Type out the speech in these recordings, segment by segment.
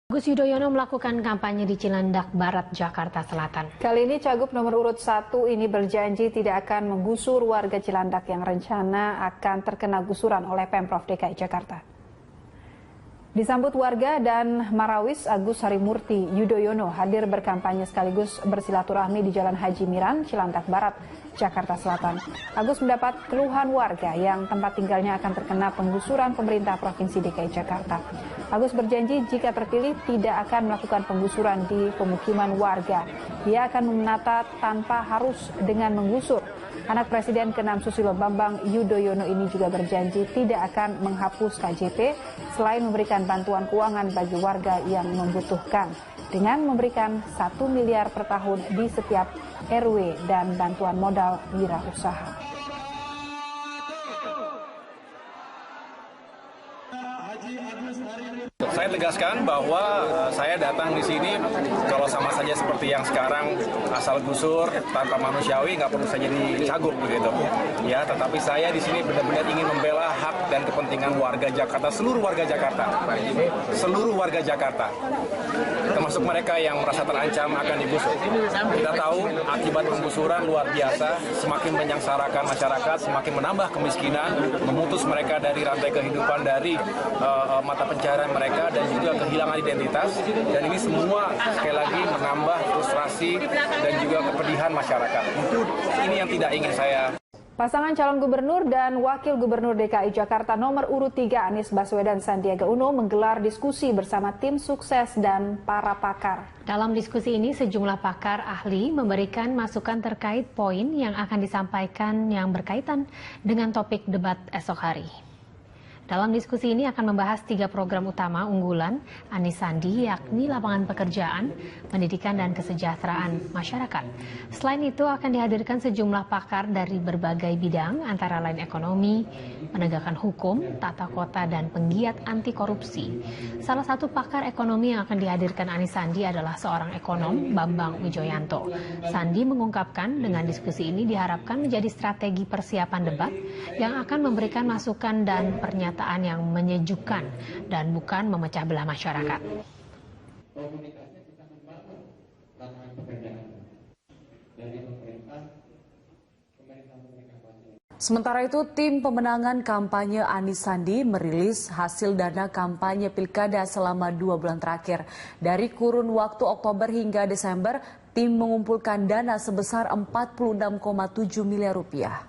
Agus Yudhoyono melakukan kampanye di Cilandak Barat, Jakarta Selatan. Kali ini Cagup nomor urut 1 ini berjanji tidak akan menggusur warga Cilandak yang rencana akan terkena gusuran oleh Pemprov DKI Jakarta. Disambut warga dan Marawis, Agus Harimurti Yudhoyono hadir berkampanye sekaligus bersilaturahmi di Jalan Haji Miran, Cilandak Barat, Jakarta Selatan. Agus mendapat keluhan warga yang tempat tinggalnya akan terkena penggusuran pemerintah Provinsi DKI Jakarta. Agus berjanji jika terpilih tidak akan melakukan penggusuran di pemukiman warga. Dia akan menata tanpa harus dengan menggusur. Anak Presiden ke-6 Susilo Bambang Yudhoyono ini juga berjanji tidak akan menghapus KJP selain memberikan bantuan keuangan bagi warga yang membutuhkan dengan memberikan 1 miliar per tahun di setiap RW dan bantuan modal wirausaha. Saya tegaskan bahwa saya datang di sini kalau sama saja seperti yang sekarang asal gusur tanpa manusiawi, nggak perlu saya jadi cagup begitu. Ya, tetapi saya di sini benar-benar ingin membela hak dan kepentingan warga Jakarta, seluruh warga Jakarta, termasuk mereka yang merasa terancam akan digusur. Kita tahu akibat penggusuran luar biasa, semakin menyengsarakan masyarakat, semakin menambah kemiskinan, memutus mereka dari rantai kehidupan, dari mata pencaharian mereka, dan juga kehilangan identitas, dan ini semua sekali lagi menambah frustrasi dan juga kepedihan masyarakat. Ini yang tidak ingin saya. Pasangan calon gubernur dan wakil gubernur DKI Jakarta nomor urut 3 Anies Baswedan Sandiaga Uno menggelar diskusi bersama tim sukses dan para pakar. Dalam diskusi ini sejumlah pakar ahli memberikan masukan terkait poin yang akan disampaikan yang berkaitan dengan topik debat esok hari. Dalam diskusi ini akan membahas 3 program utama unggulan Anies Sandi, yakni lapangan pekerjaan, pendidikan, dan kesejahteraan masyarakat. Selain itu akan dihadirkan sejumlah pakar dari berbagai bidang, antara lain ekonomi, penegakan hukum, tata kota, dan penggiat anti korupsi. Salah satu pakar ekonomi yang akan dihadirkan Anies Sandi adalah seorang ekonom, Bambang Wijoyanto. Sandi mengungkapkan dengan diskusi ini diharapkan menjadi strategi persiapan debat yang akan memberikan masukan dan pernyataan yang menyejukkan dan bukan memecah belah masyarakat. Sementara itu, tim pemenangan kampanye Anies Sandi merilis hasil dana kampanye Pilkada selama 2 bulan terakhir. Dari kurun waktu Oktober hingga Desember, tim mengumpulkan dana sebesar 46,7 miliar rupiah.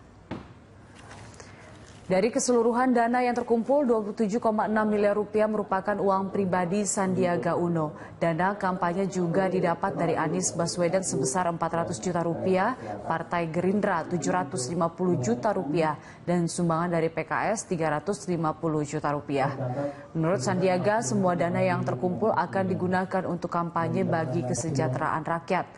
Dari keseluruhan dana yang terkumpul, 27,6 miliar rupiah merupakan uang pribadi Sandiaga Uno. Dana kampanye juga didapat dari Anies Baswedan sebesar 400 juta rupiah, Partai Gerindra 750 juta rupiah, dan sumbangan dari PKS 350 juta rupiah. Menurut Sandiaga, semua dana yang terkumpul akan digunakan untuk kampanye bagi kesejahteraan rakyat.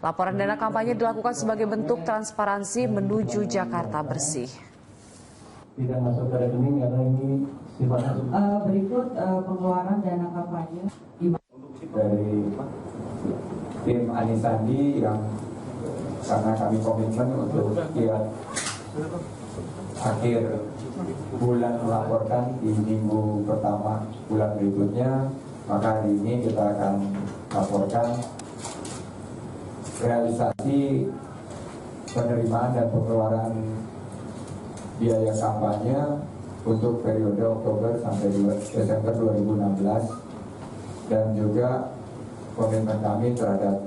Laporan dana kampanye dilakukan sebagai bentuk transparansi menuju Jakarta bersih. Tidak masuk ke rekening karena ini sifatnya berikut pengeluaran dana kampanye dari tim Anies Sandi yang karena kami komitmen untuk setiap akhir bulan melaporkan di minggu pertama bulan berikutnya, maka hari ini kita akan laporkan realisasi penerimaan dan pengeluaran biaya kampanye untuk periode Oktober sampai Desember 2016 dan juga komitmen kami terhadap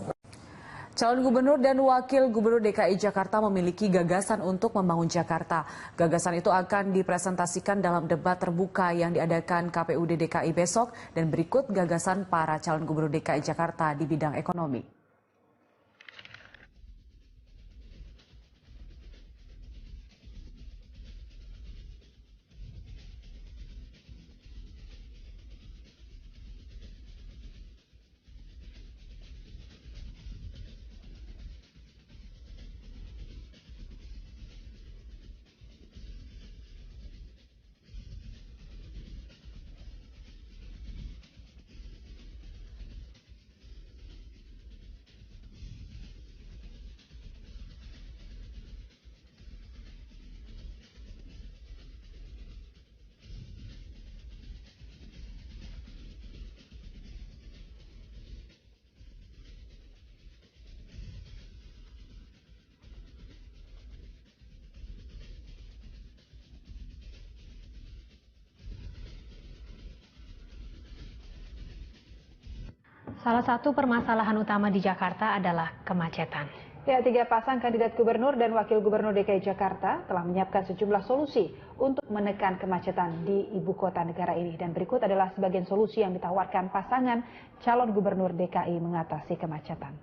Calon gubernur dan wakil gubernur DKI Jakarta memiliki gagasan untuk membangun Jakarta. Gagasan itu akan dipresentasikan dalam debat terbuka yang diadakan KPUD DKI besok, dan berikut gagasan para calon gubernur DKI Jakarta di bidang ekonomi. Salah satu permasalahan utama di Jakarta adalah kemacetan. Ya, 3 pasang kandidat gubernur dan wakil gubernur DKI Jakarta telah menyiapkan sejumlah solusi untuk menekan kemacetan di ibu kota negara ini. Dan berikut adalah sebagian solusi yang ditawarkan pasangan calon gubernur DKI mengatasi kemacetan.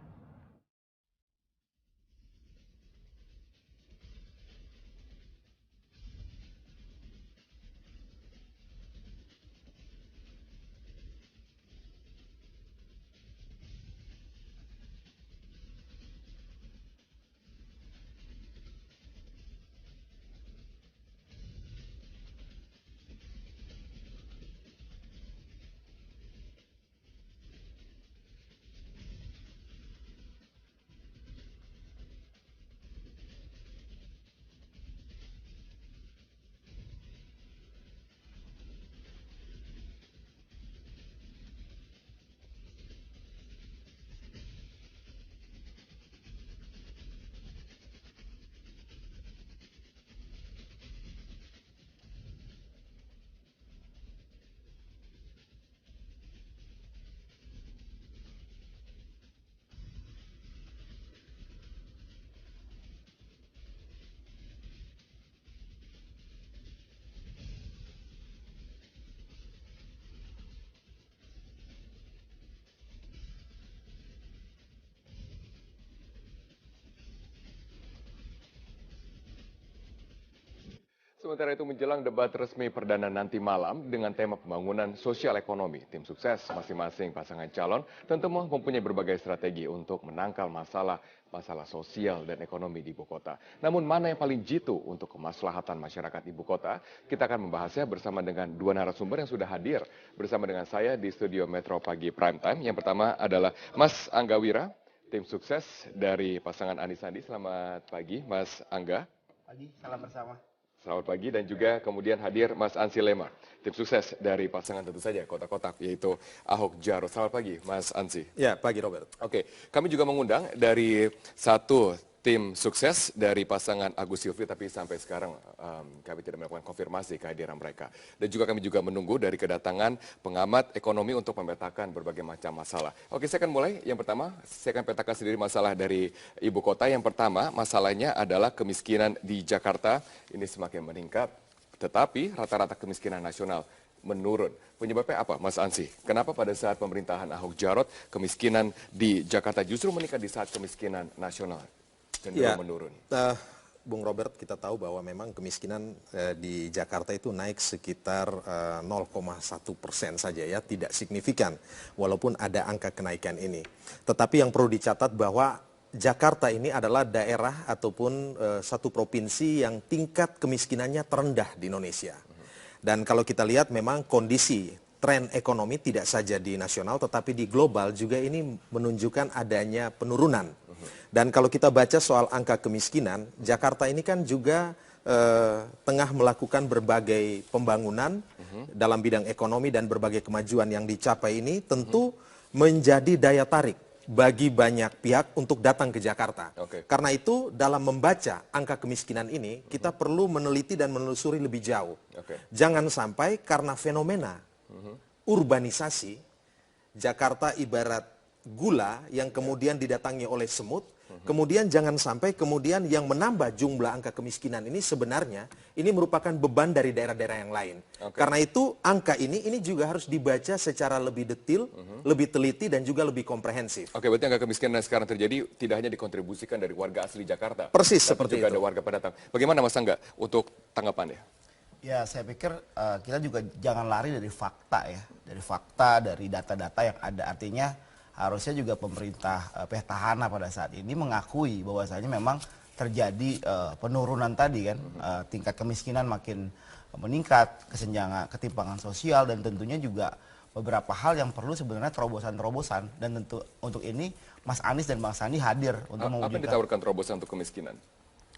Sementara itu menjelang debat resmi perdana nanti malam dengan tema pembangunan sosial ekonomi, tim sukses masing-masing pasangan calon tentu mempunyai berbagai strategi untuk menangkal masalah sosial dan ekonomi di ibu kota. Namun mana yang paling jitu untuk kemaslahatan masyarakat ibu kota? Kita akan membahasnya bersama dengan dua narasumber yang sudah hadir bersama dengan saya di studio Metro Pagi Prime Time. Yang pertama adalah Mas Angga Wira, tim sukses dari pasangan Anies Sandi. Selamat pagi Mas Angga. Pagi, salam bersama. Selamat pagi, dan juga kemudian hadir Mas Ansi Lema, tim sukses dari pasangan tentu saja kotak-kotak, yaitu Ahok Jarot. Selamat pagi Mas Ansi. Ya, pagi Robert. Oke, kami juga mengundang dari satu tim sukses dari pasangan Agus Silvi, tapi sampai sekarang kami tidak melakukan konfirmasi kehadiran mereka. Dan juga kami juga menunggu dari kedatangan pengamat ekonomi untuk memetakan berbagai macam masalah. Oke, saya akan mulai. Yang pertama, saya akan petakan sendiri masalah dari ibu kota. Yang pertama, masalahnya adalah kemiskinan di Jakarta. Ini semakin meningkat, tetapi rata-rata kemiskinan nasional menurun. Penyebabnya apa, Mas Ansi? Kenapa pada saat pemerintahan Ahok Jarot, kemiskinan di Jakarta justru meningkat di saat kemiskinan nasional cenderung menurun? Bung Robert, kita tahu bahwa memang kemiskinan di Jakarta itu naik sekitar 0,1% saja ya, tidak signifikan walaupun ada angka kenaikan ini. Tetapi yang perlu dicatat bahwa Jakarta ini adalah daerah ataupun satu provinsi yang tingkat kemiskinannya terendah di Indonesia. Dan kalau kita lihat memang kondisi tren ekonomi tidak saja di nasional tetapi di global juga ini menunjukkan adanya penurunan. Dan kalau kita baca soal angka kemiskinan, Jakarta ini kan juga tengah melakukan berbagai pembangunan dalam bidang ekonomi dan berbagai kemajuan yang dicapai ini tentu menjadi daya tarik bagi banyak pihak untuk datang ke Jakarta. Karena itu dalam membaca angka kemiskinan ini kita perlu meneliti dan menelusuri lebih jauh. Jangan sampai karena fenomena urbanisasi, Jakarta ibarat gula yang kemudian didatangi oleh semut, kemudian jangan sampai kemudian yang menambah jumlah angka kemiskinan ini sebenarnya ini merupakan beban dari daerah-daerah yang lain. Karena itu angka ini juga harus dibaca secara lebih detail, lebih teliti dan juga lebih komprehensif. Oke, berarti angka kemiskinan yang sekarang terjadi tidak hanya dikontribusikan dari warga asli Jakarta. Persis tapi seperti juga itu. ada warga pendatang. Bagaimana Mas Angga untuk tanggapannya? Ya, saya pikir kita juga jangan lari dari fakta ya. Dari fakta, dari data-data yang ada. Artinya harusnya juga pemerintah petahana pada saat ini mengakui bahwasanya memang terjadi penurunan tadi kan. Tingkat kemiskinan makin meningkat, ketimpangan sosial, dan tentunya juga beberapa hal yang perlu sebenarnya terobosan-terobosan. Dan tentu untuk ini Mas Anies dan Bang Sandi hadir untuk mewujudkan. Apa yang ditawarkan terobosan untuk kemiskinan?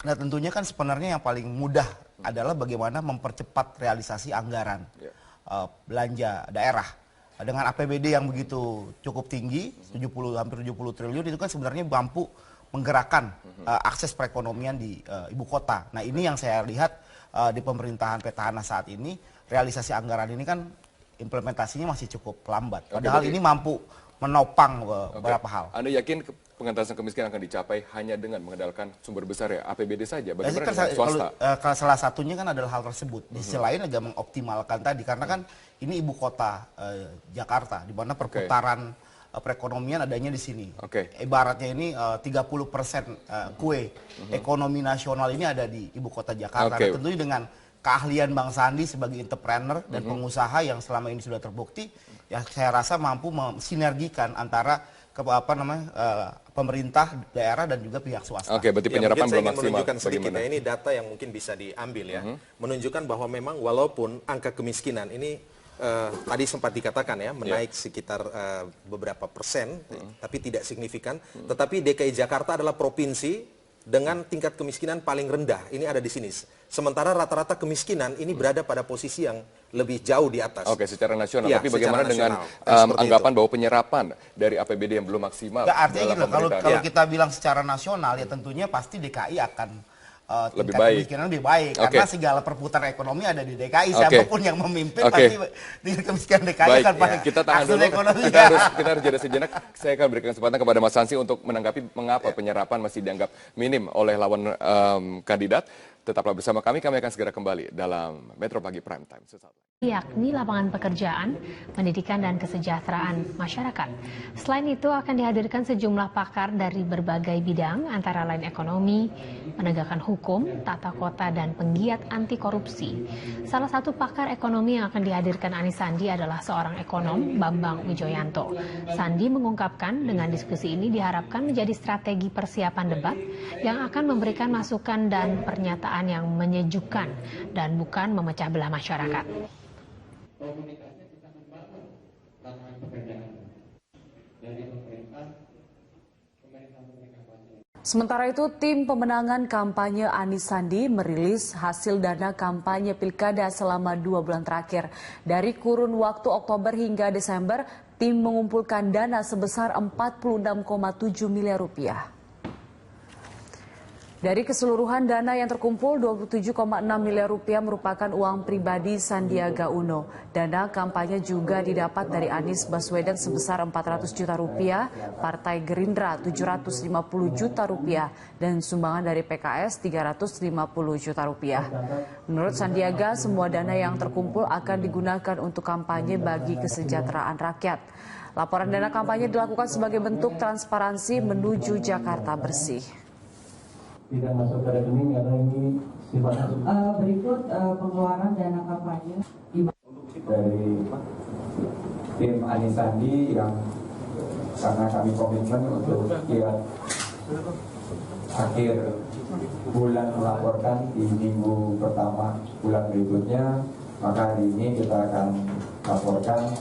Nah, tentunya kan sebenarnya yang paling mudah adalah bagaimana mempercepat realisasi anggaran belanja daerah. Dengan APBD yang begitu cukup tinggi, hampir 70 triliun, itu kan sebenarnya mampu menggerakkan akses perekonomian di ibu kota. Nah, ini yang saya lihat di pemerintahan petahana saat ini, realisasi anggaran ini kan implementasinya masih cukup lambat. Padahal ini mampu menopang beberapa hal. Anda yakin pengentasan kemiskinan akan dicapai hanya dengan mengandalkan sumber besar ya APBD saja? Bagaimana dengan swasta? Kalau salah satunya kan adalah hal tersebut. Di sisi lain agak mengoptimalkan tadi karena kan ini ibu kota Jakarta, di mana perputaran perekonomian adanya di sini. Ibaratnya ini 30% kue ekonomi nasional ini ada di ibu kota Jakarta. Nah, tentunya dengan keahlian Bang Sandi sebagai entrepreneur dan pengusaha yang selama ini sudah terbukti, ya saya rasa mampu mensinergikan antara pemerintah daerah dan juga pihak swasta. Berarti penyerapan belum maksimal. Menunjukkan sedikit ya, ini data yang mungkin bisa diambil ya, menunjukkan bahwa memang walaupun angka kemiskinan ini tadi sempat dikatakan ya menaik sekitar beberapa persen, tapi tidak signifikan. Tetapi DKI Jakarta adalah provinsi dengan tingkat kemiskinan paling rendah. Ini ada di sini. Sementara rata-rata kemiskinan ini berada pada posisi yang lebih jauh di atas. Secara nasional. Tapi bagaimana dengan anggapan bahwa penyerapan dari APBD yang belum maksimal? Artinya gitu, kalau kita bilang secara nasional ya tentunya pasti DKI akan lebih baik. Kemiskinan lebih baik karena segala perputaran ekonomi ada di DKI. Siapapun yang memimpin pasti tingkat kemiskinan DKI akan paling kita tahan dulu. Kita harus jeda sejenak. Saya akan berikan kesempatan kepada Mas Sansi untuk menanggapi mengapa penyerapan masih dianggap minim oleh lawan kandidat. Tetaplah bersama kami akan segera kembali dalam Metro Pagi Prime Time. Yakni lapangan pekerjaan, pendidikan, dan kesejahteraan masyarakat. Selain itu akan dihadirkan sejumlah pakar dari berbagai bidang, antara lain ekonomi, penegakan hukum, tata kota, dan penggiat anti korupsi. Salah satu pakar ekonomi yang akan dihadirkan Anies Sandi adalah seorang ekonom, Bambang Wijoyanto. Sandi mengungkapkan dengan diskusi ini diharapkan menjadi strategi persiapan debat yang akan memberikan masukan dan pernyataan yang menyejukkan dan bukan memecah belah masyarakat. Komunikasi bisa membangun lapangan pekerjaan dari pemerintah. Sementara itu, tim pemenangan kampanye Anies Sandi merilis hasil dana kampanye Pilkada selama 2 bulan terakhir. Dari kurun waktu Oktober hingga Desember, tim mengumpulkan dana sebesar 46,7 miliar rupiah. Dari keseluruhan dana yang terkumpul, 27,6 miliar rupiah merupakan uang pribadi Sandiaga Uno. Dana kampanye juga didapat dari Anies Baswedan sebesar 400 juta rupiah, Partai Gerindra 750 juta rupiah, dan sumbangan dari PKS 350 juta rupiah. Menurut Sandiaga, semua dana yang terkumpul akan digunakan untuk kampanye bagi kesejahteraan rakyat. Laporan dana kampanye dilakukan sebagai bentuk transparansi menuju Jakarta bersih. Tidak masuk ke rekening karena ini sifatnya berikut pengeluaran dana kampanye dari tim Anies Sandi yang karena kami komitmen untuk tiap akhir bulan melaporkan di minggu pertama bulan berikutnya, maka hari ini kita akan laporkan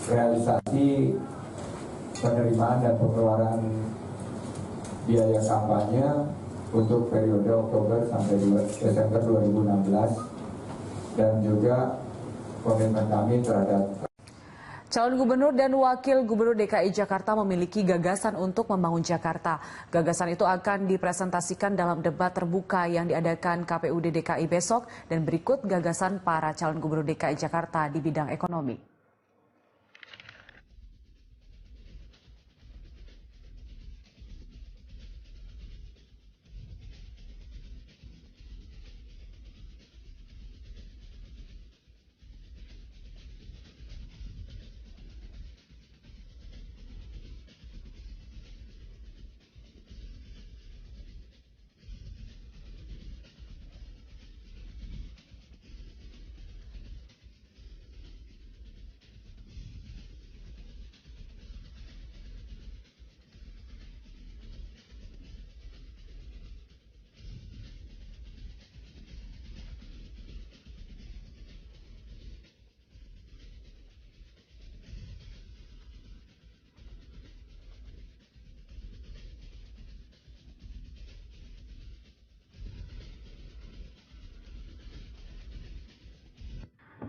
realisasi penerimaan dan pengeluaran biaya kampanye untuk periode Oktober sampai Desember 2016 dan juga komitmen kami terhadap Calon gubernur dan wakil gubernur DKI Jakarta memiliki gagasan untuk membangun Jakarta. Gagasan itu akan dipresentasikan dalam debat terbuka yang diadakan KPUD DKI besok, dan berikut gagasan para calon gubernur DKI Jakarta di bidang ekonomi.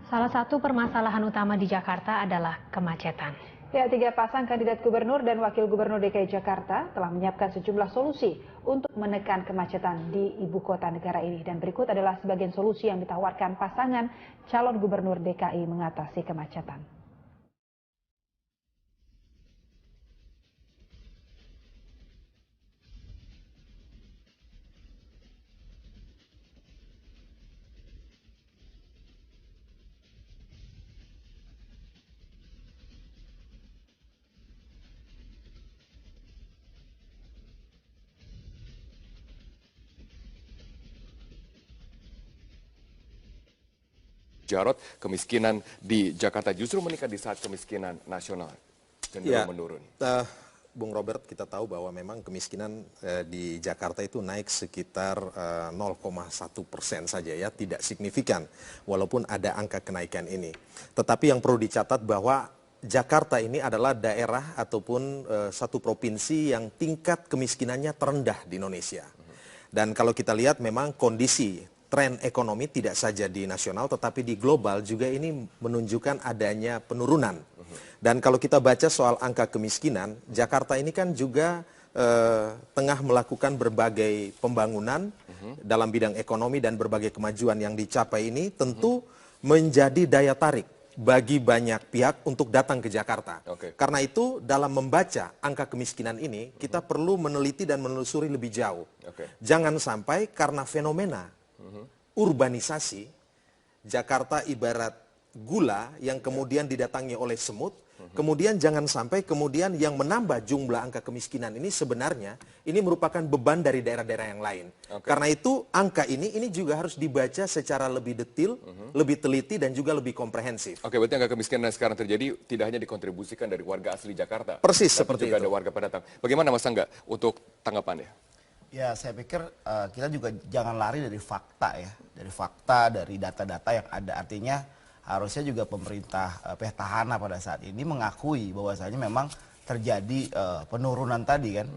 Salah satu permasalahan utama di Jakarta adalah kemacetan. Ya, 3 pasang kandidat gubernur dan wakil gubernur DKI Jakarta telah menyiapkan sejumlah solusi untuk menekan kemacetan di ibu kota negara ini. Dan berikut adalah sebagian solusi yang ditawarkan pasangan calon gubernur DKI mengatasi kemacetan. Jarod, kemiskinan di Jakarta justru meningkat di saat kemiskinan nasional cenderung menurun. Bung Robert, kita tahu bahwa memang kemiskinan di Jakarta itu naik sekitar 0,1% saja ya, tidak signifikan walaupun ada angka kenaikan ini. Tetapi yang perlu dicatat bahwa Jakarta ini adalah daerah ataupun satu provinsi yang tingkat kemiskinannya terendah di Indonesia. Dan kalau kita lihat memang kondisi tren ekonomi tidak saja di nasional tetapi di global juga ini menunjukkan adanya penurunan. Dan kalau kita baca soal angka kemiskinan, Jakarta ini kan juga tengah melakukan berbagai pembangunan dalam bidang ekonomi dan berbagai kemajuan yang dicapai ini tentu menjadi daya tarik bagi banyak pihak untuk datang ke Jakarta. Karena itu dalam membaca angka kemiskinan ini kita perlu meneliti dan menelusuri lebih jauh. Jangan sampai karena fenomena urbanisasi Jakarta ibarat gula yang kemudian didatangi oleh semut. Kemudian jangan sampai kemudian yang menambah jumlah angka kemiskinan ini sebenarnya ini merupakan beban dari daerah-daerah yang lain. Karena itu angka ini juga harus dibaca secara lebih detail, lebih teliti dan juga lebih komprehensif. Oke, berarti angka kemiskinan yang sekarang terjadi tidak hanya dikontribusikan dari warga asli Jakarta. Persis tapi seperti juga itu. ada warga pendatang. Bagaimana Mas Angga untuk tanggapannya? Ya, saya pikir kita juga jangan lari dari fakta ya, dari data-data yang ada. Artinya harusnya juga pemerintah petahana pada saat ini mengakui bahwasanya memang terjadi penurunan tadi kan,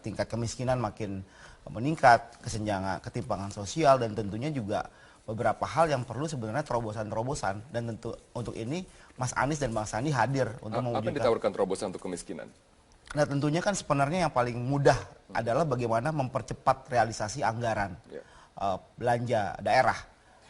tingkat kemiskinan makin meningkat, ketimpangan sosial dan tentunya juga beberapa hal yang perlu sebenarnya terobosan-terobosan dan tentu untuk ini Mas Anies dan Bang Sandi hadir untuk mewujudkan. Apa yang ditawarkan terobosan untuk kemiskinan? Nah tentunya kan sebenarnya yang paling mudah adalah bagaimana mempercepat realisasi anggaran belanja daerah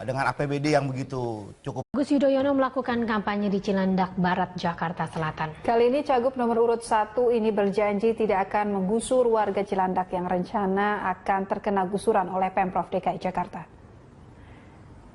dengan APBD yang begitu cukup. Agus Yudhoyono melakukan kampanye di Cilandak Barat, Jakarta Selatan. Kali ini Cagup nomor urut 1 ini berjanji tidak akan menggusur warga Cilandak yang rencana akan terkena gusuran oleh Pemprov DKI Jakarta.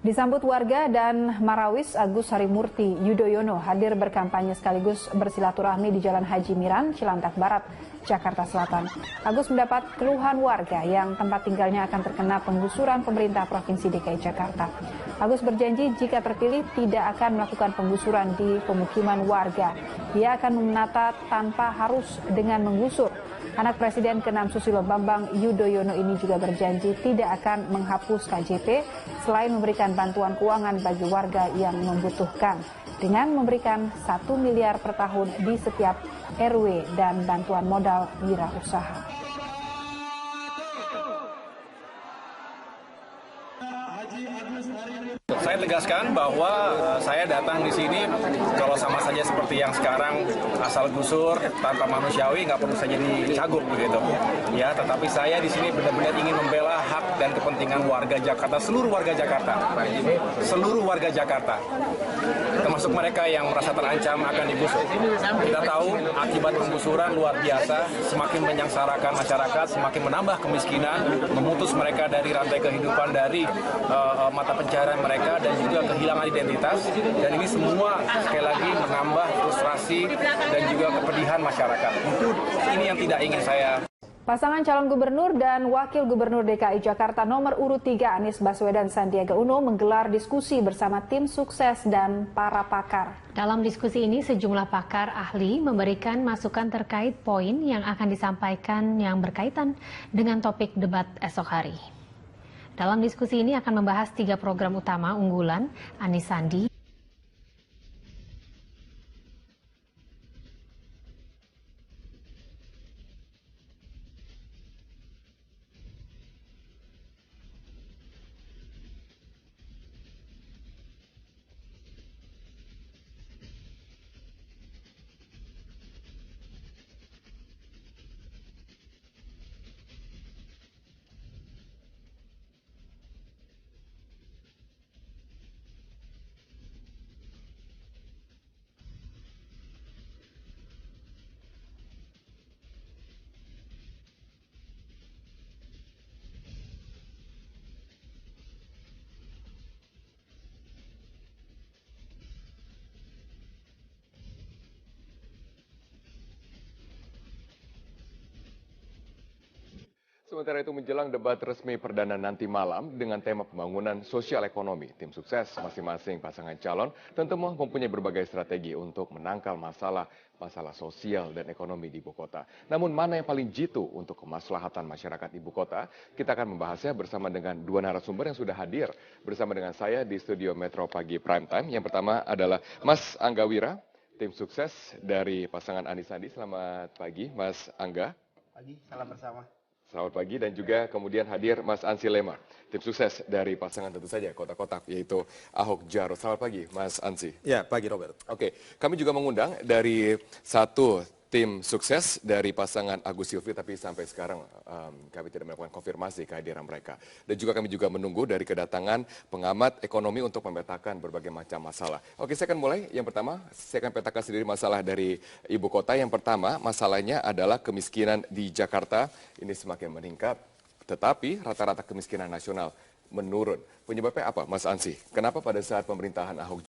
Disambut warga dan Marawis, Agus Harimurti Yudhoyono hadir berkampanye sekaligus bersilaturahmi di Jalan Haji Miran, Cilandak Barat, Jakarta Selatan. Agus mendapat keluhan warga yang tempat tinggalnya akan terkena penggusuran pemerintah Provinsi DKI Jakarta. Agus berjanji jika terpilih tidak akan melakukan penggusuran di pemukiman warga. Ia akan menata tanpa harus dengan menggusur. Anak Presiden ke-6 Susilo Bambang Yudhoyono ini juga berjanji tidak akan menghapus KJP selain memberikan bantuan keuangan bagi warga yang membutuhkan dengan memberikan 1 miliar per tahun di setiap RW dan bantuan modal wirausaha. Saya tegaskan bahwa saya datang di sini kalau sama saja seperti yang sekarang asal gusur tanpa manusiawi nggak perlu saya jadi cagup begitu. Ya, tetapi saya di sini benar-benar ingin membela hak dan kepentingan warga Jakarta, seluruh warga Jakarta, termasuk mereka yang merasa terancam akan digusur. Kita tahu akibat penggusuran luar biasa, semakin menyengsarakan masyarakat, semakin menambah kemiskinan, memutus mereka dari rantai kehidupan, dari mata pencaharian mereka dan juga kehilangan identitas, dan ini semua sekali lagi menambah frustrasi dan juga kepedihan masyarakat. Itu ini yang tidak ingin saya. Pasangan calon gubernur dan wakil gubernur DKI Jakarta nomor urut 3 Anies Baswedan Sandiaga Uno menggelar diskusi bersama tim sukses dan para pakar. Dalam diskusi ini sejumlah pakar ahli memberikan masukan terkait poin yang akan disampaikan yang berkaitan dengan topik debat esok hari. Dalam diskusi ini akan membahas 3 program utama unggulan Anies Sandi. Sementara itu menjelang debat resmi perdana nanti malam dengan tema pembangunan sosial ekonomi, tim sukses masing-masing pasangan calon tentu mempunyai berbagai strategi untuk menangkal masalah sosial dan ekonomi di ibu kota. Namun mana yang paling jitu untuk kemaslahatan masyarakat ibu kota? Kita akan membahasnya bersama dengan dua narasumber yang sudah hadir bersama dengan saya di studio Metro Pagi Prime Time. Yang pertama adalah Mas Angga Wira, tim sukses dari pasangan Anies Sandi. Selamat pagi, Mas Angga. Pagi, salam bersama. Selamat pagi, dan juga kemudian hadir Mas Ansi Lema, tim sukses dari pasangan tentu saja kotak-kotak, yaitu Ahok Jarot. Selamat pagi, Mas Ansi. Ya, pagi Robert. Oke, kami juga mengundang dari satu tim sukses dari pasangan Agus Silvi, tapi sampai sekarang kami tidak melakukan konfirmasi kehadiran mereka. Dan juga kami juga menunggu dari kedatangan pengamat ekonomi untuk memetakan berbagai macam masalah. Oke, saya akan mulai. Yang pertama, saya akan petakan sendiri masalah dari ibu kota. Yang pertama, masalahnya adalah kemiskinan di Jakarta. Ini semakin meningkat, tetapi rata-rata kemiskinan nasional menurun. Penyebabnya apa, Mas Ansi? Kenapa pada saat pemerintahan Ahok